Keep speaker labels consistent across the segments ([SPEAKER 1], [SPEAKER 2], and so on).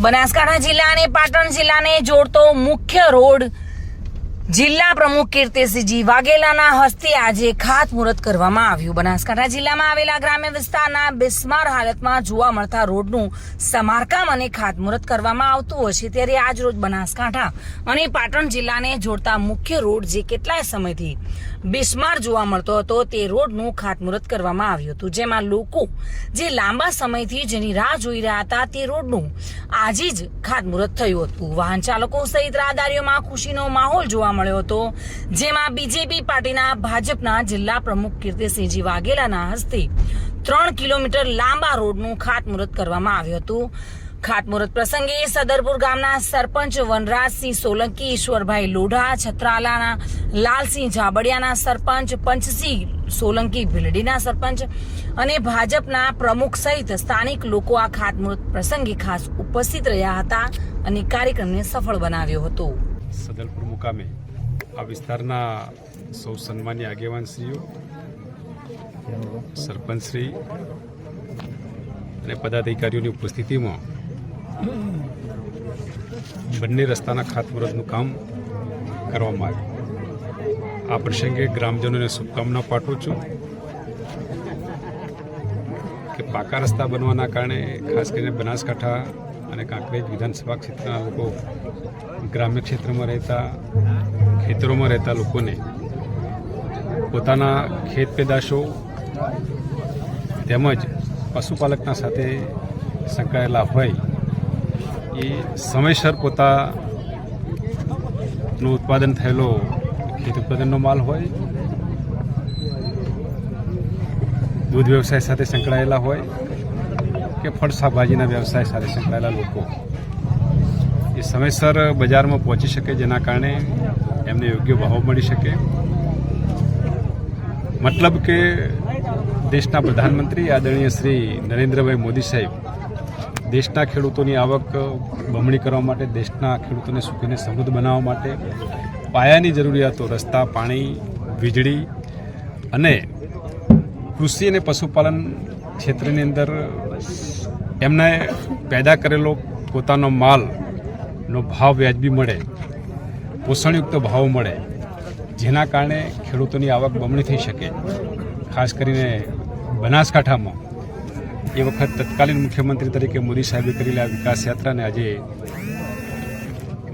[SPEAKER 1] બનાસકાંઠા જિલ્લા અને પાટણ જિલ્લાને જોડતો મુખ્ય રોડ જિલ્લા પ્રમુખ કીર્તિસિંહજી વાઘેલાના હસ્તે આજે ખાતમુહૂર્ત કરવામાં આવ્યું। બનાસકાંઠા જિલ્લામાં આવેલા ગ્રામ્ય વિસ્તારના બિસ્માર હાલતમાં જોવા મળતા રોડનું સમારકામ અને ખાતમુહૂર્ત કરવામાં આવતું હોય છે, ત્યારે આજ રોજ બનાસકાંઠા અને પાટણ જિલ્લાને જોડતા મુખ્ય રોડ જે કેટલાય સમયથી બિસ્માર જોવા મળતો હતો તે રોડનું ખાતમુહૂર્ત કરવામાં આવ્યું હતું, જેમાં લોકો જે લાંબા સમયથી જેની રાહ જોઈ રહ્યા હતા તે રોડનું આજે જ ખાતમુહૂર્ત થયું હતું। વાહન ચાલકો સહિત રાહદારીઓમાં ખુશીનો માહોલ જોવા મળ્યો હતો, જેમાં બીજેપી પાર્ટીના ભાજપના જિલ્લા પ્રમુખ કીર્તિસિંહજી વાઘેલાના હસ્તે 3 કિલોમીટર લાંબા રોડનું ખાતમુહૂર્ત કરવામાં આવ્યું હતું। ખાતમુહૂર્ત પ્રસંગે સદરપુર ગામના સરપંચ વનરાજસિંહ સોલંકી, ઈશ્વરભાઈ લોઢા, છત્રાલાના લાલસિંહ ઝાબડિયાના સરપંચ, પંચસિંહ સોલંકી ભીલડીના સરપંચ અને ભાજપના પ્રમુખ સહિત સ્થાનિક લોકો આ ખાતમુહૂર્ત પ્રસંગે ખાસ ઉપસ્થિત રહ્યા હતા અને કાર્યક્રમને સફળ બનાવ્યો હતો।
[SPEAKER 2] સદરપુર મુકામે આ વિસ્તારના સૌ સન્માનીય આગેવાનશ્રીઓ, સરપંચશ્રી અને પદાધિકારીઓની ઉપસ્થિતિમાં બંને રસ્તાના ખાતમુહૂર્તનું કામ કરવામાં આવ્યું। આ પ્રસંગે ગ્રામજનોને શુભકામના પાઠવું છું કે પાકા રસ્તા બનવાના કારણે ખાસ કરીને બનાસકાંઠા અને કાંકરેજ વિધાનસભા ક્ષેત્રના લોકો, ગ્રામ્ય ક્ષેત્રમાં રહેતા, ખેતરોમાં રહેતા લોકોને પોતાના ખેત પેદાશો તેમજ પશુપાલકના સાથે સંકળાયેલા હોય એ સમયસર પોતાનું ઉત્પાદન થયેલો ખેત ઉત્પાદનનો માલ હોય, દૂધ વ્યવસાય સાથે સંકળાયેલા હોય કે ફળ શાકભાજીના વ્યવસાય સાથે સંકળાયેલા લોકો એ સમયસર બજારમાં પહોંચી શકે, જેના કારણે એમને યોગ્ય ભાવ મળી શકે। મતલબ કે દેશના પ્રધાનમંત્રી આદરણીય શ્રી નરેન્દ્રભાઈ મોદી સાહેબ દેશના ખેડૂતોની આવક બમણી કરવા માટે, દેશના ખેડૂતોને સુખીને સમૃદ્ધ બનાવવા માટે પાયાની જરૂરિયાતો રસ્તા, પાણી, વીજળી અને કૃષિ અને પશુપાલન ક્ષેત્રની અંદર એમને પેદા કરેલો પોતાનો માલનો ભાવ વ્યાજબી મળે, પોષણયુક્ત ભાવ મળે, જેના કારણે ખેડૂતોની આવક બમણી થઈ શકે। ખાસ કરીને બનાસકાંઠામાં એ વખત તત્કાલીન મુખ્યમંત્રી તરીકે મોદી સાહેબે કરેલી આ વિકાસ યાત્રાને આજે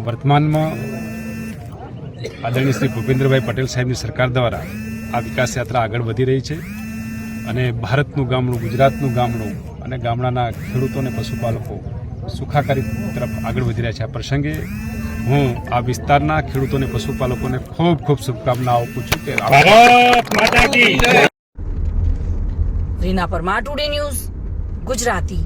[SPEAKER 2] વર્તમાનમાં આદરણીય શ્રી ભૂપેન્દ્રભાઈ પટેલ સાહેબની સરકાર દ્વારા આ વિકાસ યાત્રા આગળ વધી રહી છે અને ભારતનું ગામડું, ગુજરાતનું ગામડું અને ગામડાના ખેડૂતો અને પશુપાલકો સુખાકારી તરફ આગળ વધી રહ્યા છે। આ પ્રસંગે હું આ વિસ્તારના ખેડૂતો અને પશુપાલકોને ખૂબ ખૂબ શુભકામનાઓ આપું છું કે ભારત માતા કી જય।
[SPEAKER 1] Reena Parmar, today news, Gujarati.